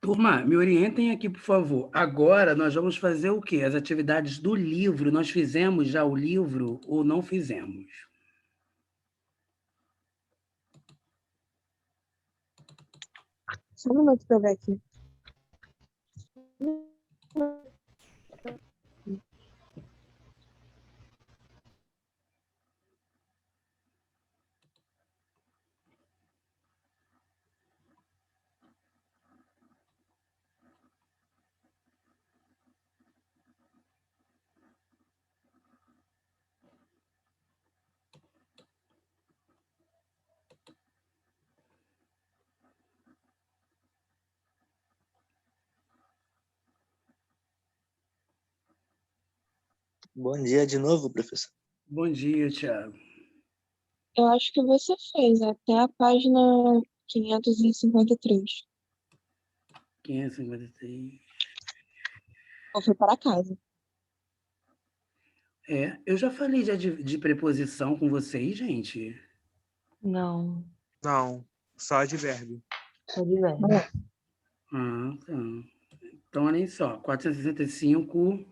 Turma, me orientem aqui, por favor. Agora nós vamos fazer o quê? As atividades do livro. Nós fizemos já o livro ou não fizemos? Só um minuto para ver aqui. Bom dia de novo, professor. Bom dia, Thiago. Eu acho que você fez até a página 553. 553. Ou foi para casa. Eu já falei já de preposição com vocês, gente. Não, Não, só advérbio. só de verbo. Ah, tá. Então, olhem só, 465,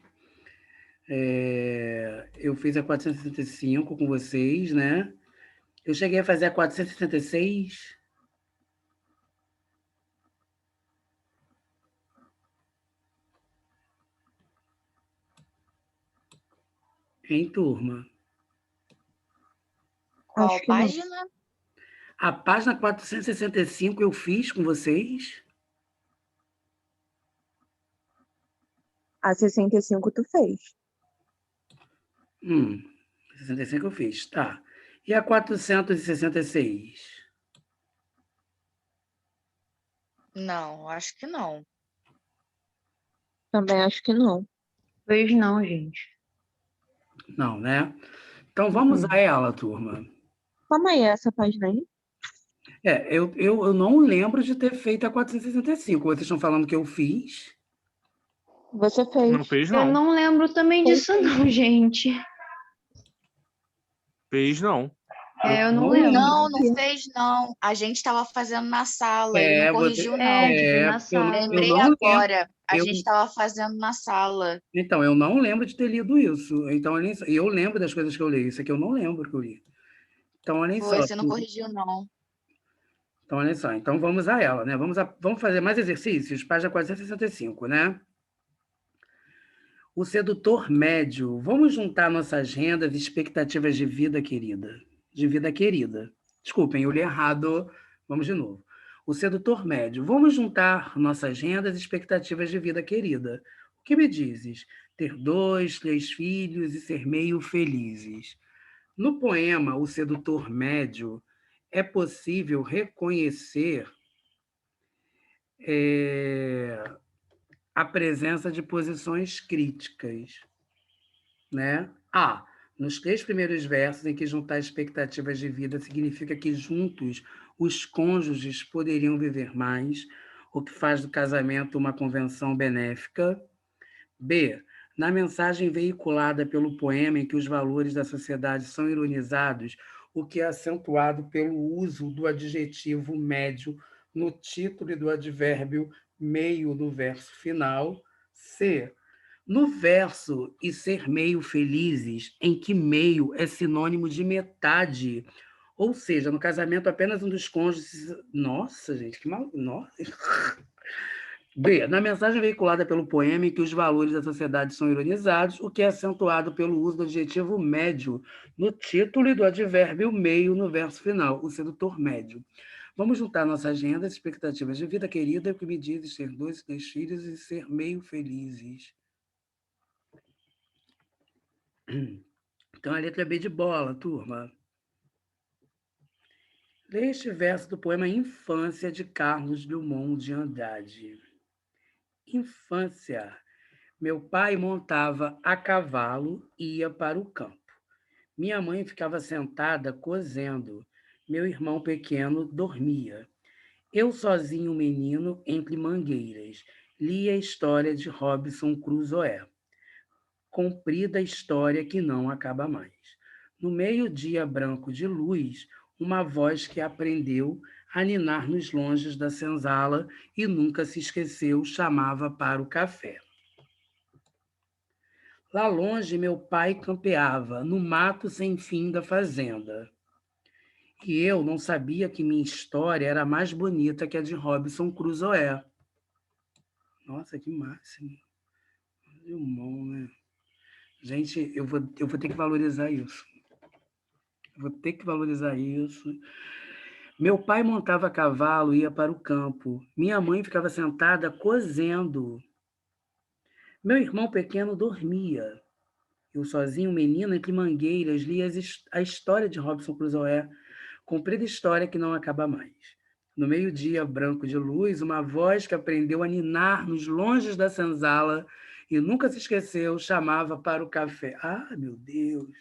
eu fiz a 465 com vocês, né? Eu cheguei a fazer a 466. Em turma. Acho Qual que não. página? A página 465 eu fiz com vocês. A 65 tu fez. 65 eu fiz, tá. E a 466? Não, acho que não. Também acho que não. Vejo não, gente. Não, né? Então vamos a ela, turma. Calma aí, essa página aí? Eu não lembro de ter feito a 465. Vocês estão falando que eu fiz. Você fez. Não fez, Eu não. não lembro também disso, não, gente. Fez, não. Eu não não lembro. Não, não fez, não. A gente estava fazendo na sala, ele não corrigiu, não. Na porque eu sala. Lembrei não lembro. agora. A Eu- gente estava fazendo na sala. Então, eu não lembro de ter lido isso. Então, olhem só. E eu lembro das coisas que eu li. Isso aqui eu não lembro que eu li. Então, olhem Foi, só. você não corrigiu, não. Então, olha só. Então, vamos a ela, né? Vamos fazer mais exercícios? Página 465, né? O sedutor médio. Vamos juntar nossas rendas e expectativas de vida querida. De vida querida. Desculpem, eu li errado. Vamos de novo. O sedutor médio. Vamos juntar nossas rendas e expectativas de vida querida. O que me dizes? Ter 2, 3 filhos e ser meio felizes. No poema O Sedutor Médio, é possível reconhecer a presença de posições críticas, né? Nos 3 primeiros versos, em que juntar expectativas de vida significa que juntos os cônjuges poderiam viver mais, o que faz do casamento uma convenção benéfica. B. Na mensagem veiculada pelo poema, em que os valores da sociedade são ironizados, o que é acentuado pelo uso do adjetivo médio no título e do advérbio meio no verso final. C. No verso e ser meio felizes, em que meio é sinônimo de metade, ou seja, no casamento apenas um dos cônjuges. Nossa, gente, que mal. Nossa. B. Na mensagem veiculada pelo poema, em que os valores da sociedade são ironizados, o que é acentuado pelo uso do adjetivo médio no título e do advérbio meio no verso final, o sedutor médio. Vamos juntar nossas rendas, expectativas de vida querida, o que me diz ter 2, 3 filhos e ser meio felizes. Então, a letra B de bola, turma. Leia este verso do poema Infância, de Carlos Drummond de Andrade. Infância. Meu pai montava a cavalo e ia para o campo. Minha mãe ficava sentada cozendo. Meu irmão pequeno dormia. Eu sozinho, menino, entre mangueiras, lia a história de Robinson Crusoe. Comprida história que não acaba mais. No meio-dia branco de luz, uma voz que aprendeu a ninar nos longes da senzala e nunca se esqueceu, chamava para o café. Lá longe, meu pai campeava, no mato sem fim da fazenda. E eu não sabia que minha história era mais bonita que a de Robinson Crusoe. Nossa, que máximo. Bom, né? Gente, eu vou ter que valorizar isso. Eu vou ter que valorizar isso. Meu pai montava cavalo e ia para o campo. Minha mãe ficava sentada cozendo. Meu irmão pequeno dormia. Eu sozinho, menino, entre mangueiras, lia a história de Robinson Crusoe, comprida história que não acaba mais. No meio-dia branco de luz, uma voz que aprendeu a ninar nos longes da senzala e nunca se esqueceu, chamava para o café. Ah, meu Deus!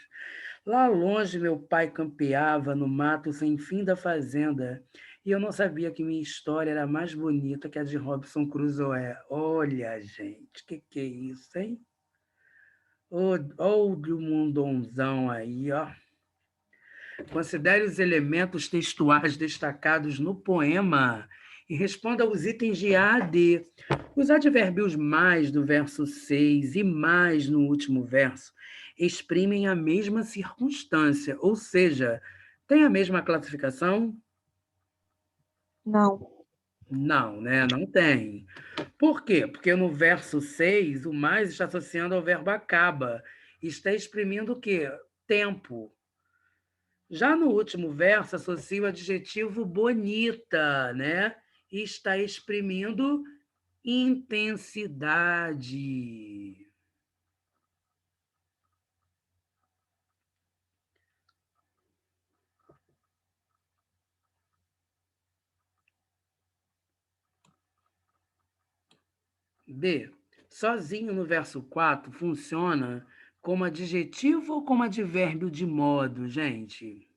Lá longe, meu pai campeava no mato sem fim da fazenda, e eu não sabia que minha história era mais bonita que a de Robinson Crusoe. Olha, gente, que é isso, hein? Olha o mundonzão aí, ó. Considere os elementos textuais destacados no poema e responda aos itens de A a D. Os advérbios mais do verso 6 e mais no último verso exprimem a mesma circunstância, ou seja, tem a mesma classificação? Não. Não, né? Não tem. Por quê? Porque no verso 6, o mais está associando ao verbo acaba. Está exprimindo o quê? Tempo. Já no último verso, associa o adjetivo bonita, né? E está exprimindo intensidade. B. Sozinho no verso 4 funciona como adjetivo ou como advérbio de modo, gente?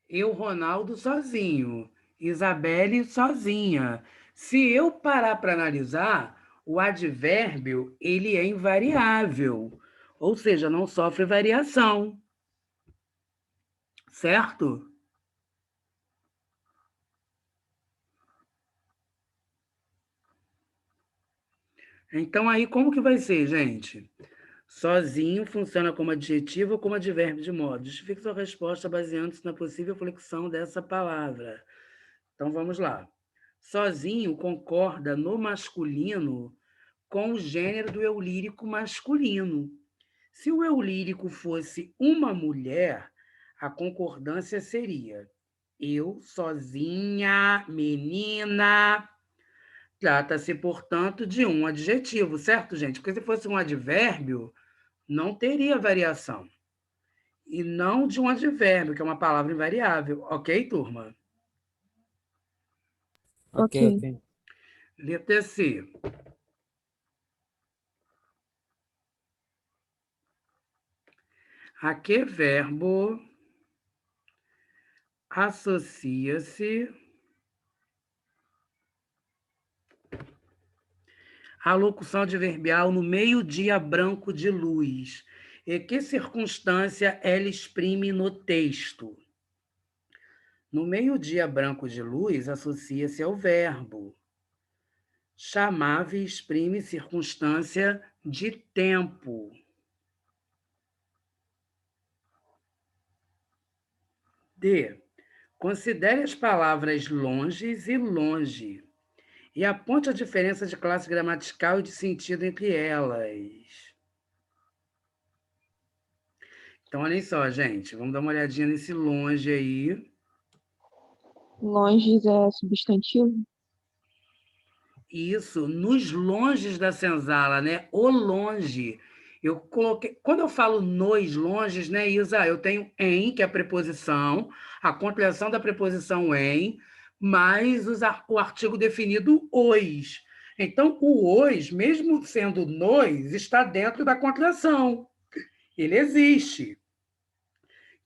Eu, Ronaldo, sozinho. Isabelle, sozinha. Se eu parar para analisar, o advérbio ele é invariável, ou seja, não sofre variação, certo? Então, aí, como que vai ser, gente? Sozinho funciona como adjetivo ou como advérbio de modo. Justifique sua resposta baseando-se na possível flexão dessa palavra. Então, vamos lá. Sozinho concorda no masculino com o gênero do eu lírico masculino. Se o eu lírico fosse uma mulher, a concordância seria eu sozinha, menina. Trata-se, portanto, de um adjetivo, certo, gente? Porque se fosse um advérbio, não teria variação. E não de um advérbio, que é uma palavra invariável. Ok, turma? Ok. Ok. Letra C. A que verbo associa-se a locução adverbial no meio-dia branco de luz? E que circunstância ela exprime no texto? No meio-dia branco de luz, associa-se ao verbo. Chamava e exprime circunstância de tempo. D. Considere as palavras longes e longe e aponte a diferença de classe gramatical e de sentido entre elas. Então, olhem só, gente. Vamos dar uma olhadinha nesse longe aí. Longe é substantivo? Isso, nos longes da senzala, né? O longe. Eu coloquei. Quando eu falo nos longes, né, Isa? Eu tenho em, que é a preposição, a contração da preposição em, mais o artigo definido os. Então, o os, mesmo sendo nos, está dentro da contração. Ele existe.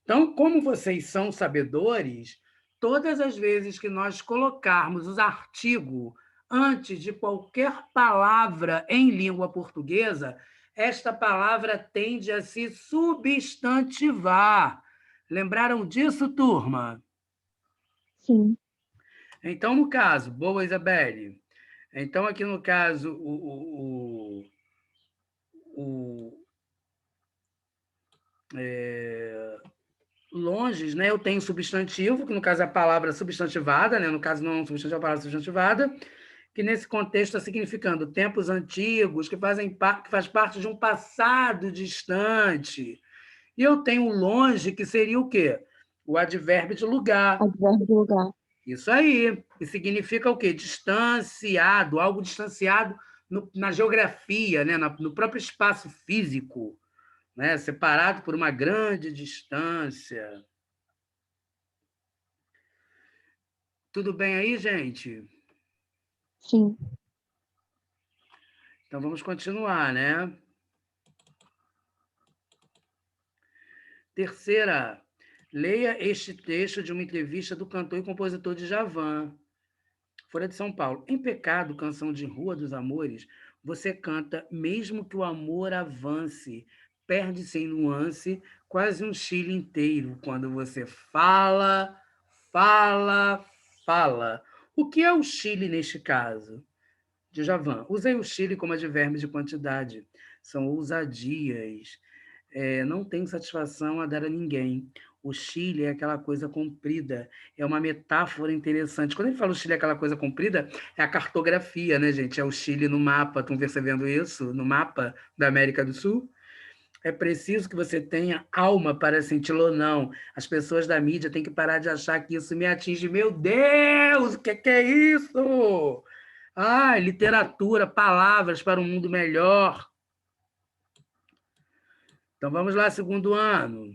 Então, como vocês são sabedores, todas as vezes que nós colocarmos os artigos antes de qualquer palavra em língua portuguesa, esta palavra tende a se substantivar. Lembraram disso, turma? Sim. Então, no caso, boa, Isabelle. Então, aqui no caso, longes, né? Eu tenho substantivo, que no caso é a palavra substantivada, né? No caso, não é um substantivo, é a palavra substantivada, que nesse contexto está significando tempos antigos, que faz parte de um passado distante. E eu tenho longe, que seria o quê? O advérbio de lugar. Advérbio de lugar. Isso aí. E significa o quê? Distanciado, algo distanciado na geografia, né? No próprio espaço físico, né? Separado por uma grande distância. Tudo bem aí, gente? Sim. Então vamos continuar, né? Terceira, leia este texto de uma entrevista do cantor e compositor Djavan, Folha de São Paulo. Em Pecado, canção de Rua dos Amores, você canta mesmo que o amor avance, perde-se em nuance, quase um Chile inteiro, quando você fala, fala, fala. O que é o Chile neste caso? Djavan. Usei o Chile como advérbio de quantidade. São ousadias. Não tenho satisfação a dar a ninguém. O Chile é aquela coisa comprida, é uma metáfora interessante. Quando ele fala o Chile é aquela coisa comprida, é a cartografia, né, gente? É o Chile no mapa. Estão percebendo isso? No mapa da América do Sul? É preciso que você tenha alma para senti-lo ou não. As pessoas da mídia têm que parar de achar que isso me atinge. Meu Deus, o que é isso? Ah, literatura, palavras para um mundo melhor. Então vamos lá, segundo ano.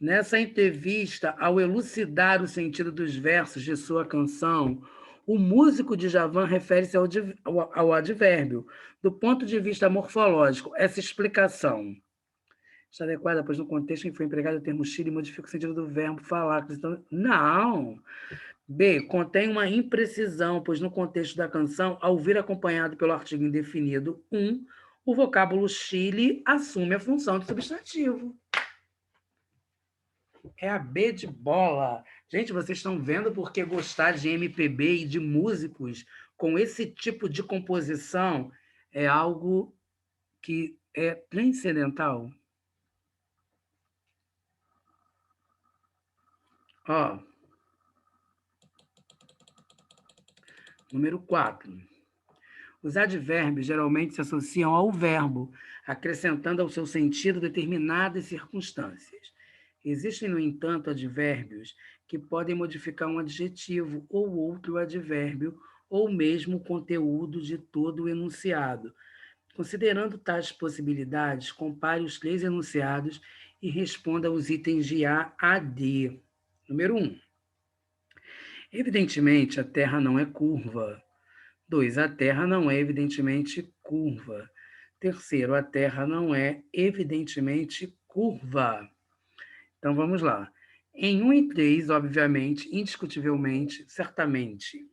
Nessa entrevista, ao elucidar o sentido dos versos de sua canção, o músico Djavan refere-se ao advérbio. Do ponto de vista morfológico, essa explicação está adequada, pois no contexto em que foi empregado o termo Chile modifica o sentido do verbo falar. Então, não. B, contém uma imprecisão, pois no contexto da canção, ao vir acompanhado pelo artigo indefinido o vocábulo Chile assume a função de substantivo. É a B de bola. Gente, vocês estão vendo porque gostar de MPB e de músicos com esse tipo de composição é algo que é transcendental? Ó, número 4. Os advérbios geralmente se associam ao verbo, acrescentando ao seu sentido determinadas circunstâncias. Existem, no entanto, advérbios que podem modificar um adjetivo ou outro advérbio, ou mesmo o conteúdo de todo o enunciado. Considerando tais possibilidades, compare os 3 enunciados e responda aos itens de A a D. Número 1. Evidentemente, a Terra não é curva. 2. A Terra não é evidentemente curva. Terceiro, a Terra não é evidentemente curva. Então, vamos lá. Em 1 e 3, obviamente, indiscutivelmente, certamente.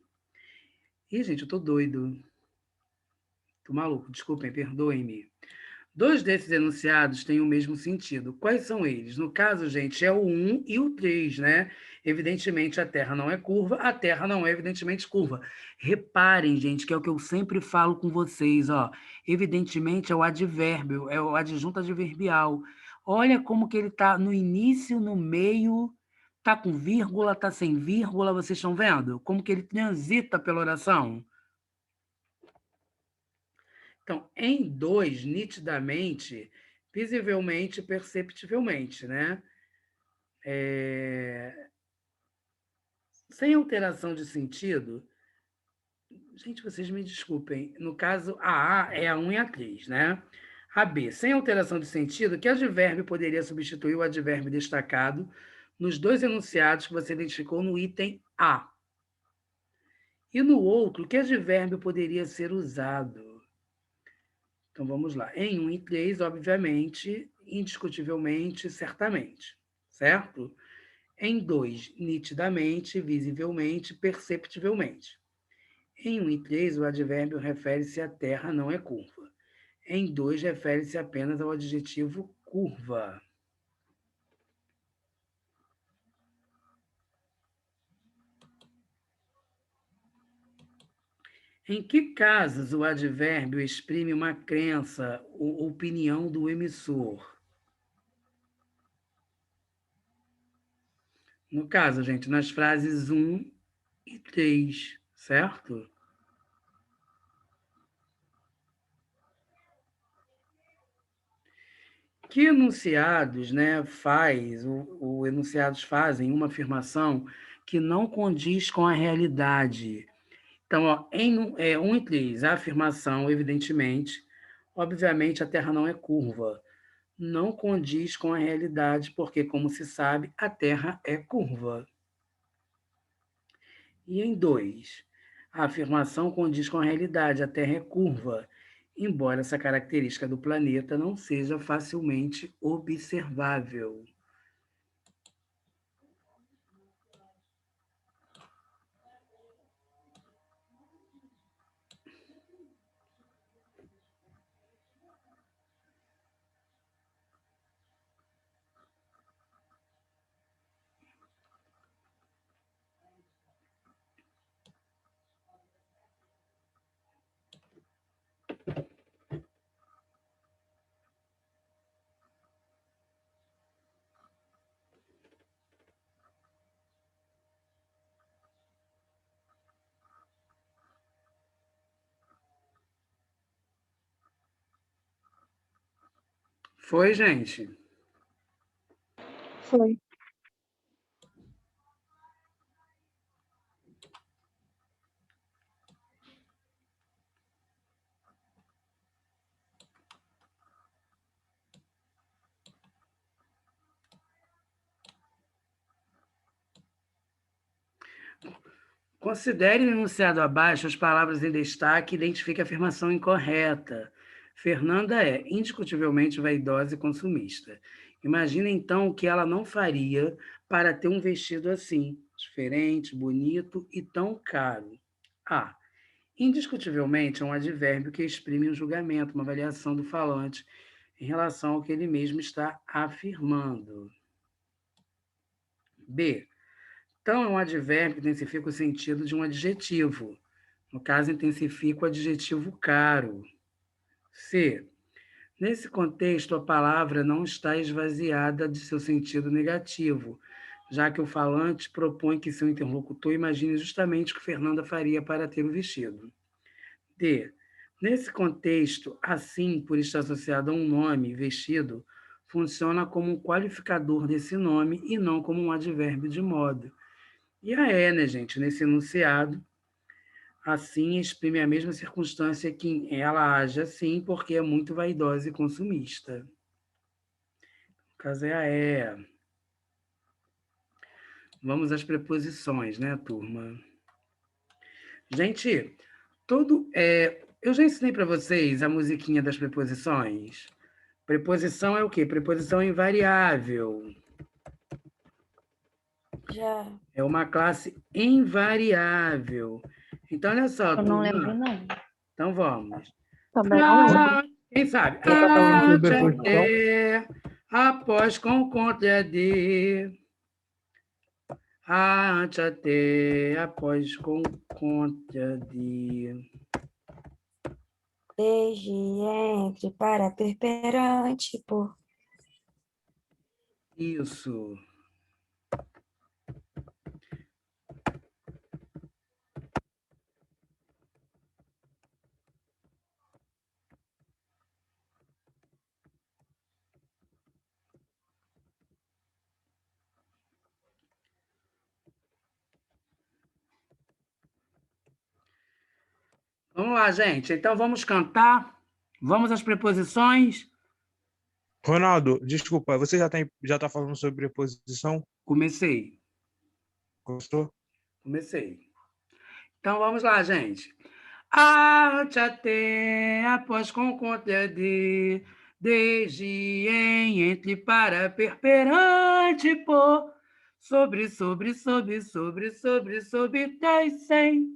Ih, gente, eu estou doido. Estou maluco, desculpem, perdoem-me. 2 desses enunciados têm o mesmo sentido. Quais são eles? No caso, gente, é o 1 e o 3, né? Evidentemente, a Terra não é curva, a Terra não é evidentemente curva. Reparem, gente, que é o que eu sempre falo com vocês, ó. Evidentemente é o advérbio, é o adjunto adverbial. Olha como que ele está no início, no meio, está com vírgula, está sem vírgula, vocês estão vendo? Como que ele transita pela oração? Então, em 2, nitidamente, visivelmente, perceptivelmente, né? Sem alteração de sentido, gente, vocês me desculpem, no caso, a A é a 1 e a 3, né? A B, sem alteração de sentido, que advérbio poderia substituir o advérbio destacado nos 2 enunciados que você identificou no item A? E no outro, que advérbio poderia ser usado? Então, vamos lá. Em 1 e 3, obviamente, indiscutivelmente, certamente, certo? Em 2, nitidamente, visivelmente, perceptivelmente. Em 1 e 3, o advérbio refere-se à terra, não é curva. Em 2, refere-se apenas ao adjetivo curva. Em que casos o advérbio exprime uma crença ou opinião do emissor? No caso, gente, nas frases 1 e 3, certo? Que enunciados, né, enunciados fazem uma afirmação que não condiz com a realidade. Então, ó, em 1 e 3, a afirmação, evidentemente, obviamente, a Terra não é curva. Não condiz com a realidade, porque, como se sabe, a Terra é curva. E em 2, a afirmação condiz com a realidade, a Terra é curva, embora essa característica do planeta não seja facilmente observável. Foi, gente? Foi. Considere no enunciado abaixo as palavras em destaque e identifique a afirmação incorreta. Fernanda é indiscutivelmente vaidosa e consumista. Imagine, então, o que ela não faria para ter um vestido assim, diferente, bonito e tão caro. A. Indiscutivelmente é um advérbio que exprime um julgamento, uma avaliação do falante em relação ao que ele mesmo está afirmando. B. Então, é um advérbio que intensifica o sentido de um adjetivo. No caso, intensifica o adjetivo caro. C. Nesse contexto, a palavra não está esvaziada de seu sentido negativo, já que o falante propõe que seu interlocutor imagine justamente o que Fernanda faria para ter o vestido. D. Nesse contexto, assim, por estar associado a um nome, vestido, funciona como um qualificador desse nome e não como um advérbio de modo. E a é, né, gente, nesse enunciado, assim exprime a mesma circunstância que ela age assim porque é muito vaidosa e consumista. No caso é a é. Vamos às preposições, né, turma? Gente, eu já ensinei para vocês a musiquinha das preposições. Preposição é o quê? Preposição invariável. Já. É uma classe invariável. Então, olha só, Eu não lembro, turma. não. Então, vamos. Também não lembro. Quem sabe? Você tá falando sobre Ante preposição? até, após com contra de. Ante até, após com contra de. Desde, entre, para, perperante, por. Isso. Vamos lá, gente. Então, vamos cantar. Vamos às preposições. Ronaldo, desculpa, você já tá falando sobre preposição? Comecei. Gostou? Comecei. Então, vamos lá, gente. Ante até, após com contra de, desde, em, entre, para, perperante, por, Sobre, sobre, sobre, sobre, sobre, sobre, 10, 100.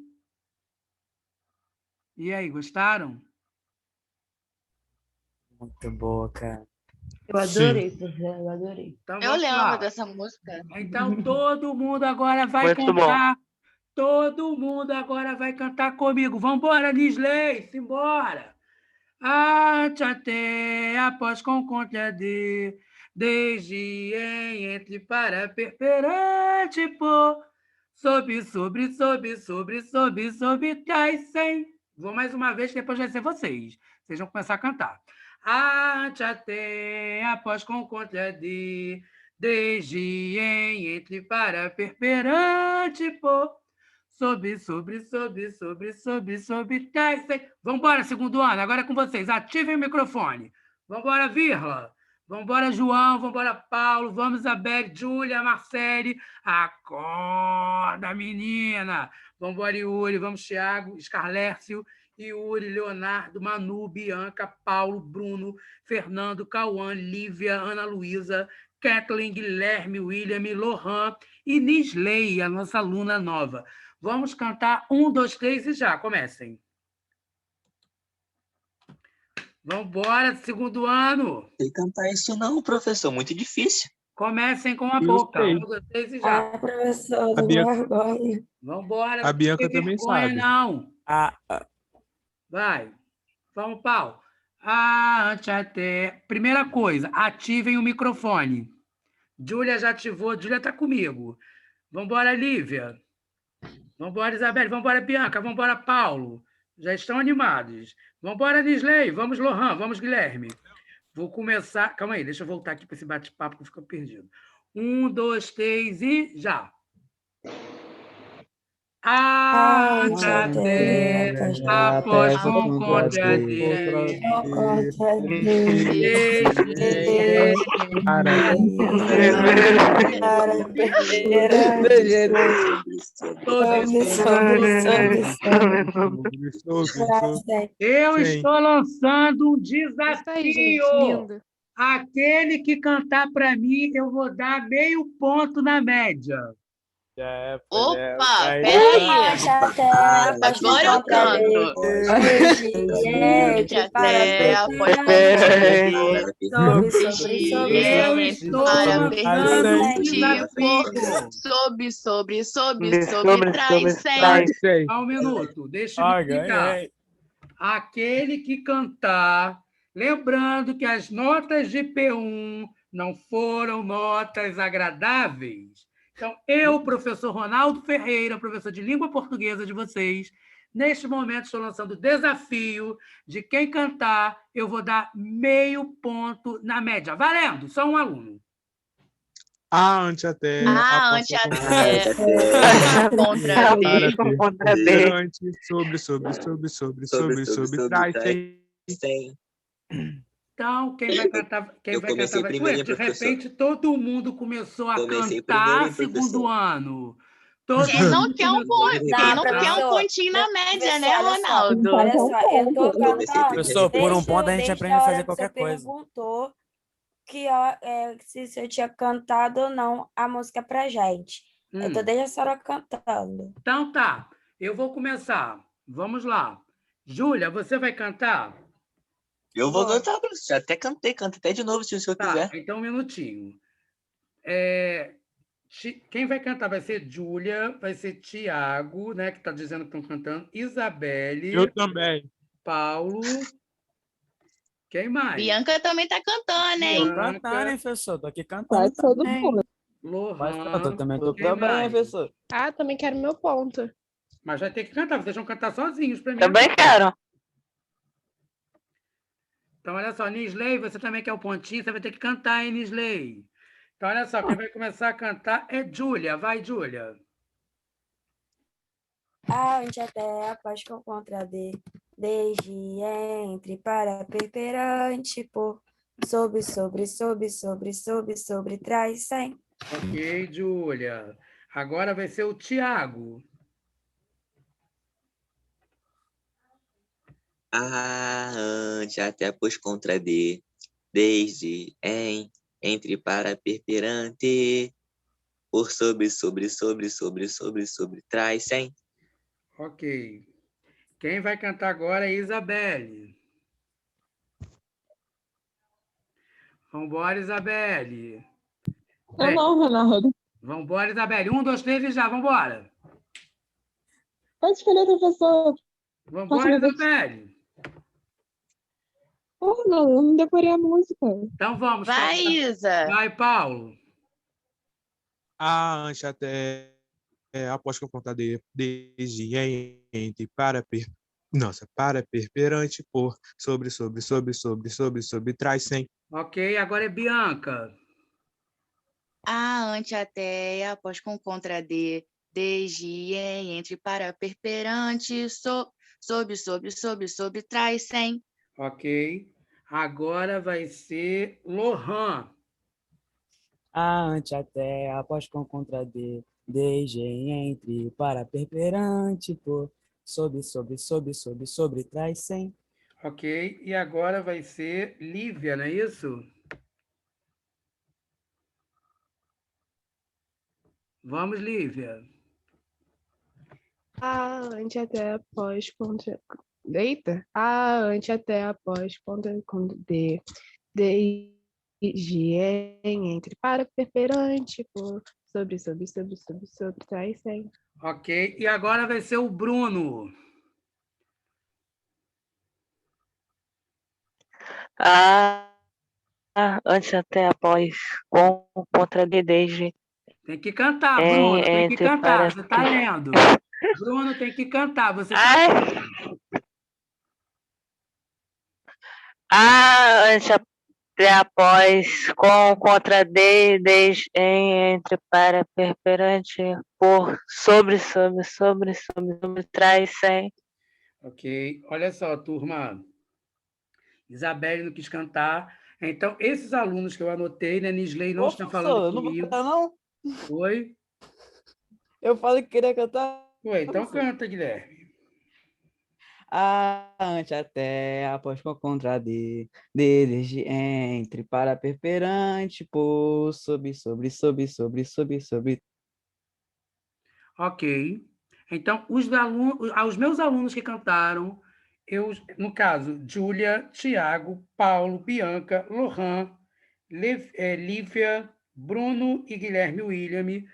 E aí, gostaram? Muito boa, cara. Eu adorei, professor, eu adorei. Então Eu vamos lembro lá. dessa música. Então todo mundo agora vai Muito bom. cantar. Todo mundo agora vai cantar comigo. Vambora, Nisley, simbora. Ante até, após com contra desde em, entre, para, perante, por, sobre, sobre, sobre, sobre, sobre, sobre, traz, sem. Vou mais uma vez, que depois vai ser vocês. Vocês vão começar a cantar. Ante até, após com contra desde em, entre, para, perante, por, sobre, sobre, sobre, sobre, sobre, sobre, 10, 100. Vambora, segundo ano, agora é com vocês. Ativem o microfone. Vambora, Virla. Vambora, João. Vambora, Paulo. Vamos, Isabelle, Júlia, Marcele. Acorda, menina. Vambora, Yuri. Vamos, Thiago, Scarlércio, Yuri, Leonardo, Manu, Bianca, Paulo, Bruno, Fernando, Cauã, Lívia, Ana Luísa, Kathleen, Guilherme, William, Lohan e Nisley, a nossa aluna nova. Vamos cantar 1, 2, 3 e já, comecem. Vamos embora, segundo ano. Não sei cantar isso não, professor. Muito difícil. Comecem com a Eu boca. sei. 1, 2, 3 e já. Professor, A do Bianca- vergonha. Vamos embora. A Bianca Não tem também vergonha, sabe. não. Ah, Vai. Vamos, Paulo. Ante até. Primeira coisa, ativem o microfone. Júlia já ativou. Júlia está comigo. Vamos embora, Lívia. Vamos embora, Isabelle. Vamos embora, Bianca. Vamos embora, Paulo. Já estão animados. Vamos embora, Nisley. Vamos, Lohan. Vamos, Guilherme. Vou começar. Calma aí, deixa eu voltar aqui para esse bate-papo que ficou perdido. 1, 2, 3 e já. Ante até, após com contra de, eu Sim. estou lançando um Isso aí, gente, desafio. lindo. Aquele que cantar para mim, eu vou dar meio ponto na média. Opa, peraí. Agora eu canto. Ante até, após com Eu estou para lançando um perante, desafio. sobre, traz, sem. Sei. Só um minuto, deixa eu me explicar. Aquele que cantar, lembrando que as notas de P1 não foram notas agradáveis. Então, eu, professor Ronaldo Ferreira, professor de língua portuguesa de vocês, neste momento estou lançando o desafio de quem cantar, eu vou dar meio ponto na média. Valendo, só um aluno. Ante até. Ante até, contra D. Perante, sobre, traz, sem. Então, quem vai cantar? Quem Eu vai comecei cantar? primeiro, Ué, de professor. repente, todo mundo começou a Comecei cantar primeiro, segundo professor. ano. Todo Quem não mundo quer um começou a ponto, quem não quer cantar. um pontinho na média, né, Professor, olha só. Ronaldo? Olha só, eu tô Comecei cantando. Professor, por um ponto a gente desde aprende a hora fazer que qualquer você coisa. perguntou que, se eu tinha cantado ou não a música pra gente. Eu tô desde essa hora cantando. Então tá, eu vou começar. Vamos lá. Júlia, você vai cantar? Eu vou cantar, professor. Até cantei, canta até de novo se o senhor Tá, quiser. então um minutinho. Quem vai cantar vai ser Júlia, vai ser Tiago, né, que está dizendo que estão cantando, Isabelle, Eu também. Paulo, quem mais? Bianca também tá cantando, hein? Tô cantando, hein, professor? Tô aqui cantando também. Mas eu Lohan, também tô quem mais? professor. Ah, também quero meu ponto. Mas vai ter que cantar, vocês vão cantar sozinhos para mim. quero. Então, olha só, Nisley, você também quer o pontinho, você vai ter que cantar, hein, Nisley? Então, olha só, quem vai começar a cantar é Júlia. Vai, Júlia. Ante até, após com contra D, desde, entre, para, perante, por, sobre, traz, sem. Ok, Júlia. Agora vai ser o Tiago. Ante até, pois contra D, desde, entre, para, perante, por sobre, traz 100. Ok. Quem vai cantar agora é Isabelle. Vambora, Isabelle. Não, Ronaldo. Vambora, Isabelle. 1, 2, 3 e já, vambora. Pode escolher, professor. Vambora, Isabelle. Ronaldo, eu não decorei a música. Então vamos. Vai, Isa. Vai, Paulo. Antes até após que eu contar desde entre para perperante por sobre traz 100. Ok, agora é Bianca. Ante até, após com contra de, desde, entre, para, perperante, sobre, traz 100. Ok. Agora vai ser Lohan. Ante até, após com contra de, desde, entre, para, perperante, por, sobre, traz 100. Ok. E agora vai ser Lívia, não é isso? Vamos, Lívia. Ante até após contra. Eita! Ante até após contra de entre para perperante por sobre traz 100. Ok. E agora vai ser o Bruno. Antes até após, com, contra de, desde, Tem que cantar, Bruno. Tem que entre, cantar. para, Você está lendo. Bruno tem que cantar. Você está antes até após, com, contra de, desde, entre, para, perperante, por, sobre, traz 100. Ok. Olha só, turma. Isabelle não quis cantar. Então, esses alunos que eu anotei, né? Nisley não Ô, está falando professor, não vou comigo. cantar, não? Oi? Eu falei que queria cantar. Oi, então professor. canta, Guilherme. Ante até, após com contra de, desde, entre, para, perperante, por, sobre, Ok. Então, os meus alunos que cantaram, no caso, Júlia, Tiago, Paulo, Bianca, Lohan, Lívia, Bruno e Guilherme William,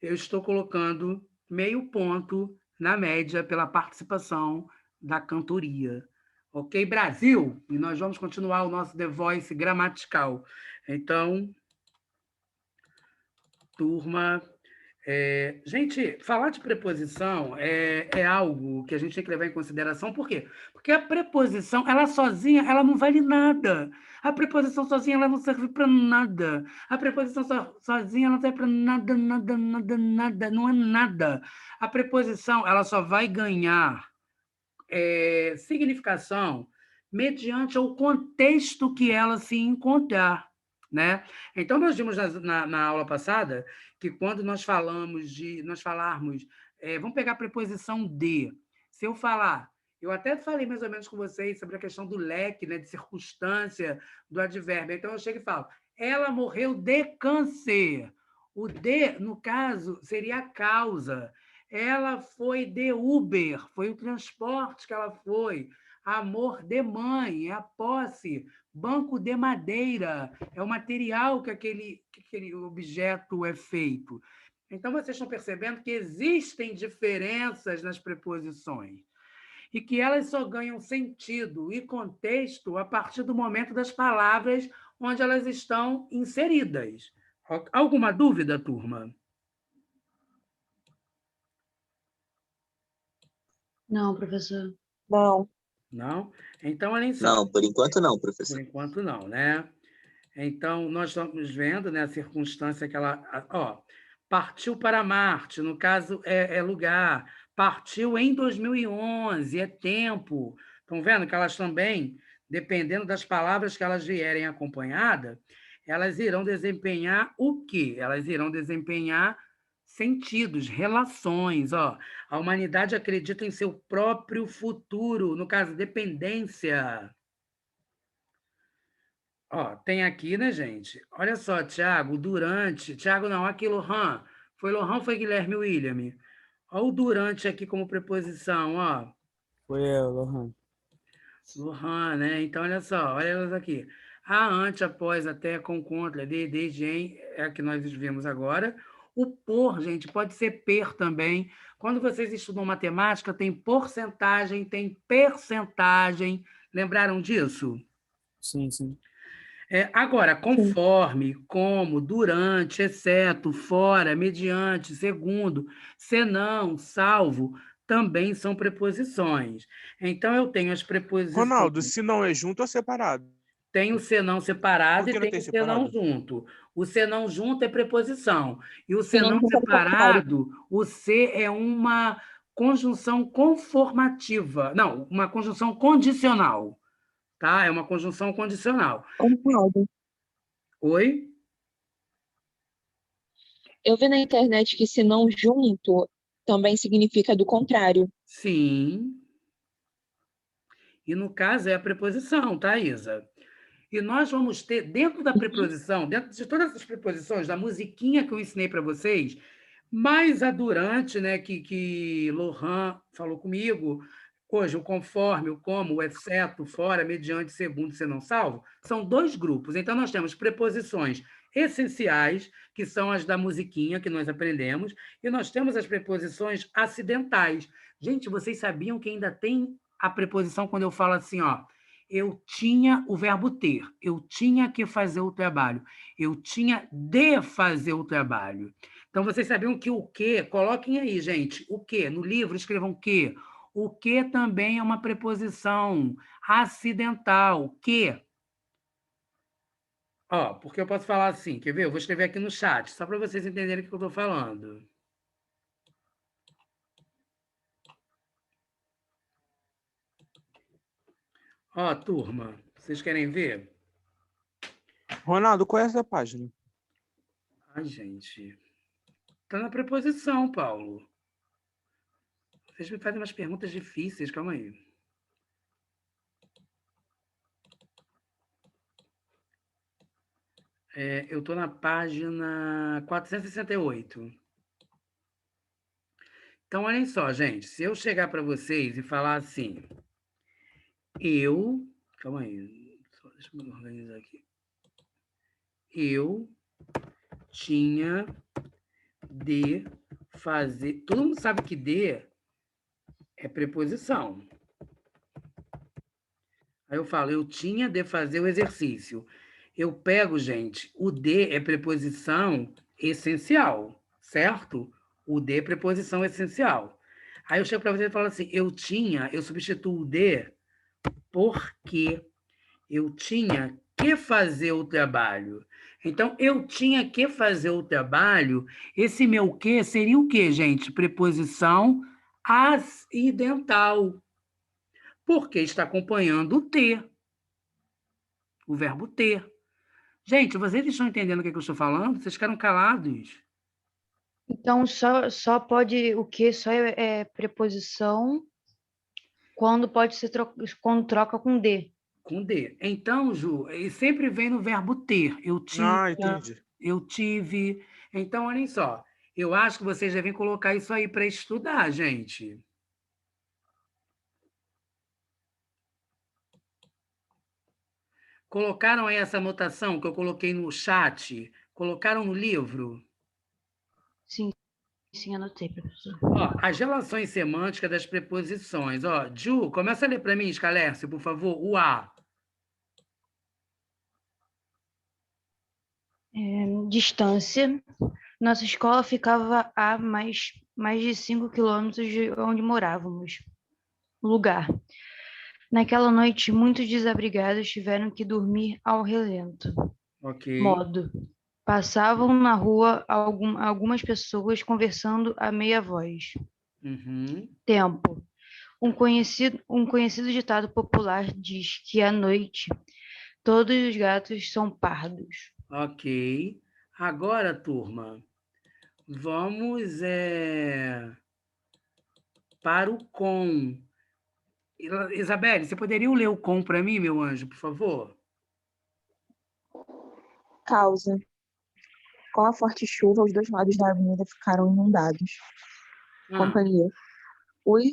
eu estou colocando meio ponto na média pela participação da cantoria. Ok, Brasil? E nós vamos continuar o nosso The Voice gramatical. Então, turma. Gente, falar de preposição é algo que a gente tem que levar em consideração. Por quê? Porque a preposição, ela sozinha, ela não vale nada. A preposição sozinha, ela não serve para nada. A preposição sozinha, ela não serve para nada, nada. Não é nada. A preposição, ela só vai ganhar significação mediante o contexto que ela se encontrar, né? Então, nós vimos na aula passada que quando nós falarmos, vamos pegar a preposição de. Se eu falar, eu até falei mais ou menos com vocês sobre a questão do leque, né, de circunstância do advérbio. Então, eu chego e falo, ela morreu de câncer. O de, no caso, seria a causa. Ela foi de Uber, foi o transporte que ela foi. Amor de mãe, é a posse. Banco de madeira, é o material que aquele objeto é feito. Então, vocês estão percebendo que existem diferenças nas preposições e que elas só ganham sentido e contexto a partir do momento das palavras onde elas estão inseridas. Alguma dúvida, turma? Não, professor. Não. Não? Então, olhem só. Não, por enquanto não, Por professor. enquanto, não, né? Então, nós estamos vendo, né, a circunstância que ela... Ó, partiu para Marte, no caso, é lugar. Partiu em 2011, é tempo. Estão vendo que elas também, dependendo das palavras que elas vierem acompanhadas, elas irão desempenhar o quê? Elas irão desempenhar sentidos, relações. Ó. A humanidade acredita em seu próprio futuro, no caso, dependência. Ó, tem aqui, né, gente? Olha só, Tiago, durante. Tiago, não, aqui, Lohan. Foi Lohan ou foi Guilherme William? Olha o durante aqui como preposição, ó. Foi eu, Lohan. Lohan, né? Então, olha só, olha elas aqui. A, ante, após, até, com, contra, de, desde, em, é a que nós vimos agora. O por, gente, pode ser per também. Quando vocês estudam matemática, tem porcentagem, tem percentagem. Lembraram disso? Sim, sim. Agora, conforme, como, durante, exceto, fora, mediante, segundo, senão, salvo, também são preposições. Então, eu tenho as preposições. Ronaldo, se não é junto ou separado? Tem o senão separado Por que e não tem tem o senão separado? junto. O senão junto é preposição. E o Senão senão junto é separado, o se é uma conjunção conformativa. Não, uma conjunção condicional. Tá? É uma conjunção condicional. Concordo. Oi? Eu vi na internet que se não junto também significa do contrário. Sim. E no caso é a preposição, tá, Isa? E nós vamos ter, dentro da preposição, dentro de todas essas preposições, da musiquinha que eu ensinei para vocês, mais a durante, né, que Lohan falou comigo, hoje o conforme, o como, o exceto, fora, mediante, segundo, se não salvo, são 2 grupos. Então, nós temos preposições essenciais, que são as da musiquinha que nós aprendemos, e nós temos as preposições acidentais. Gente, vocês sabiam que ainda tem a preposição quando eu falo assim, ó, eu tinha o verbo ter, eu tinha que fazer o trabalho, eu tinha de fazer o trabalho. Então, vocês sabiam que o que, coloquem aí, gente, o que, no livro escrevam que. O que também é uma preposição acidental, que. Ó, porque eu posso falar assim, quer ver? Eu vou escrever aqui no chat, só para vocês entenderem o que eu estou falando. Ó, turma, vocês querem ver? Ronaldo, qual é essa página? Ai, gente. Está na preposição, Paulo. Vocês me fazem umas perguntas difíceis, calma aí. Eu estou na página 468. Então, olhem só, gente. Se eu chegar para vocês e falar assim, calma aí, só deixa eu me organizar aqui. Eu tinha de fazer. Todo mundo sabe que de é preposição. Aí eu falo, eu tinha de fazer o exercício. Eu pego, gente, o de é preposição essencial, certo? O de é preposição essencial. Aí eu chego para você e falo assim, eu substituo o de porque eu tinha que fazer o trabalho. Então, eu tinha que fazer o trabalho, esse meu que seria o quê, gente? Preposição acidental, porque está acompanhando o ter, o verbo ter. Gente, vocês estão entendendo o que eu estou falando? Vocês ficaram calados? Então, só pode, o que só é preposição quando pode ser quando troca com de. Com D. Então, Ju, e sempre vem no verbo ter. Eu tinha, Ah, entendi. eu tive. Então, olhem só. Eu acho que vocês devem colocar isso aí para estudar, gente. Colocaram aí essa anotação que eu coloquei no chat? Colocaram no livro? Sim, anotei, professor. Ó, as relações semânticas das preposições. Ó, Ju, começa a ler para mim, Scalércio, por favor, o A. Distância. Nossa escola ficava a mais de 5 quilômetros de onde morávamos. Lugar. Naquela noite, muitos desabrigados tiveram que dormir ao relento. Ok. Modo. Passavam na rua algumas pessoas conversando a meia voz. Uhum. Tempo. Um conhecido ditado popular diz que à noite todos os gatos são pardos. Ok. Agora, turma, vamos para o com. Isabelle, você poderia ler o com para mim, meu anjo, por favor? Causa. Com a forte chuva, os dois lados da avenida ficaram inundados. Companhia. Os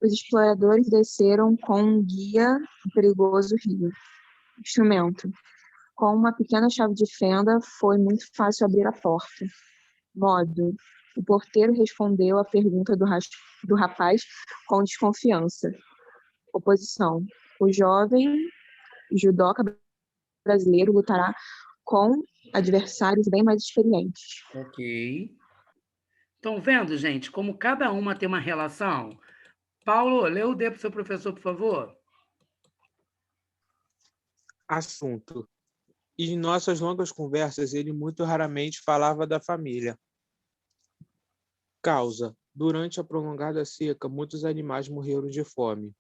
exploradores desceram com um guia no perigoso rio. Instrumento. Com uma pequena chave de fenda, foi muito fácil abrir a porta. Modo. O porteiro respondeu à pergunta do rapaz com desconfiança. Oposição. O jovem judoca brasileiro lutará com adversários bem mais experientes. Ok. Estão vendo, gente, como cada uma tem uma relação? Paulo, lê o D para o seu professor, por favor. Assunto. E em nossas longas conversas, ele muito raramente falava da família. Causa. Durante a prolongada seca, muitos animais morreram de fome.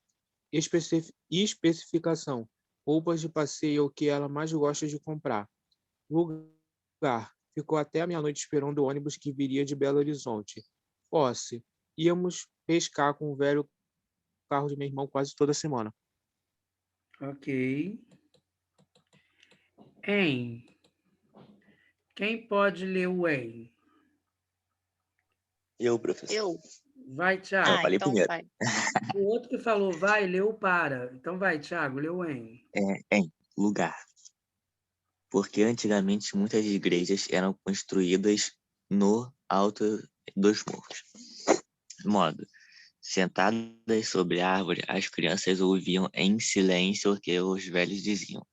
Especificação. Roupas de passeio é o que ela mais gosta de comprar. Lugar. Ficou até a meia-noite esperando o ônibus que viria de Belo Horizonte. Posse. Íamos pescar com o velho carro de meu irmão quase toda semana. Ok. Em. Quem pode ler o em? Eu, professor. Eu? Vai, Thiago. Eu falei então primeiro. vai. O outro que falou vai, leu para. Então vai, Thiago, leu o em. Em lugar. Porque antigamente muitas igrejas eram construídas no alto dos morros. Modo. Sentadas sobre a árvore, as crianças ouviam em silêncio o que os velhos diziam.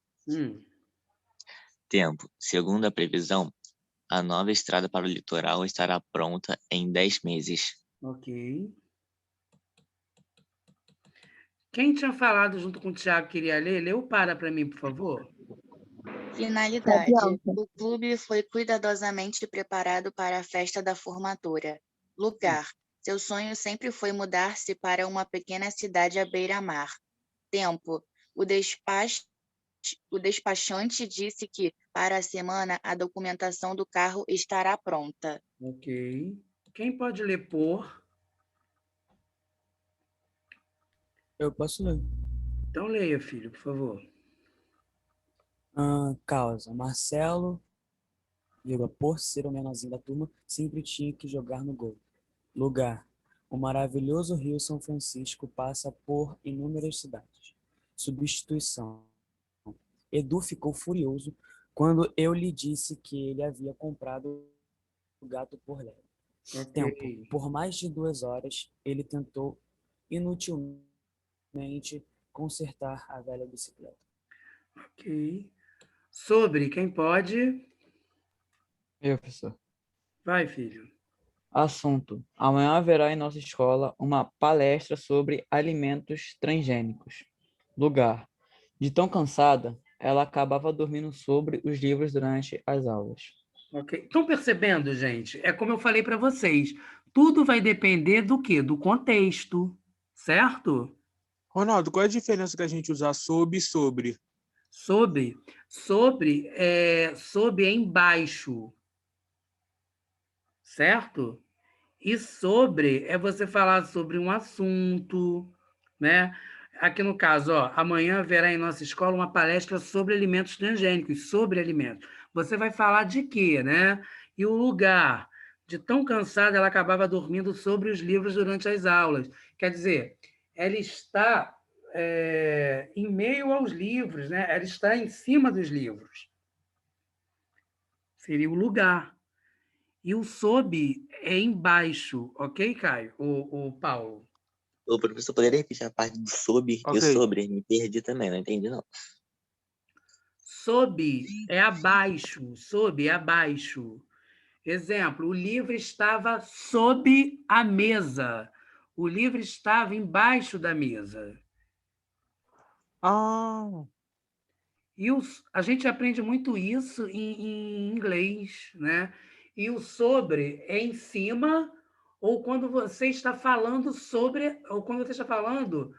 Tempo. Segundo a previsão, a nova estrada para o litoral estará pronta em 10 meses. Ok. Quem tinha falado junto com o Thiago que queria ler, leu para mim, por favor. Finalidade. O clube foi cuidadosamente preparado para a festa da formatura. Lugar. Seu sonho sempre foi mudar-se para uma pequena cidade à beira-mar. Tempo. O despachante disse que, para a semana, a documentação do carro estará pronta. Ok. Quem pode ler por? Eu posso ler. Então leia, filho, por favor. Causa. Marcelo, por ser o menorzinho da turma, sempre tinha que jogar no gol. Lugar. O maravilhoso Rio São Francisco passa por inúmeras cidades. Substituição. Edu ficou furioso quando eu lhe disse que ele havia comprado o gato por leve. Tempo. Por mais de 2 horas, ele tentou inutilmente consertar a velha bicicleta. Ok. Sobre quem pode? Eu, professor. Vai, filho. Assunto. Amanhã haverá em nossa escola uma palestra sobre alimentos transgênicos. Lugar. De tão cansada, ela acabava dormindo sobre os livros durante as aulas. Ok. Estão percebendo, gente? É como eu falei para vocês. Tudo vai depender do quê? Do contexto, certo? Ronaldo, qual é a diferença que a gente usar sob e sobre? Sobre é embaixo, certo? E sobre é você falar sobre um assunto, né? Aqui no caso, ó, amanhã haverá em nossa escola uma palestra sobre alimentos transgênicos, sobre alimentos. Você vai falar de quê, né? E o lugar. De tão cansada, ela acabava dormindo sobre os livros durante as aulas. Quer dizer, ela está em meio aos livros, né? Ela está em cima dos livros. Seria o lugar. E o sob é embaixo, ok, Caio? O Paulo. O professor poderia repetir a parte do sob e sobre? Me perdi também, não entendi não. Sob é abaixo, sob é abaixo. Exemplo, o livro estava sob a mesa. O livro estava embaixo da mesa. E a gente aprende muito isso em inglês, né? E o sobre é em cima, ou quando você está falando sobre, ou quando você está falando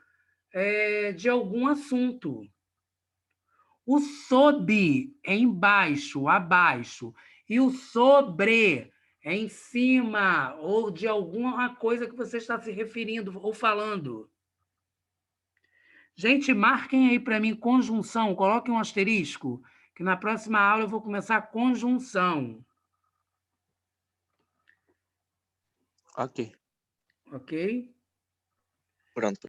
de algum assunto. O sob é embaixo, abaixo. E o sobre é em cima, ou de alguma coisa que você está se referindo ou falando. Gente, marquem aí para mim conjunção, coloquem um asterisco, que na próxima aula eu vou começar a conjunção. Ok. Ok? Pronto.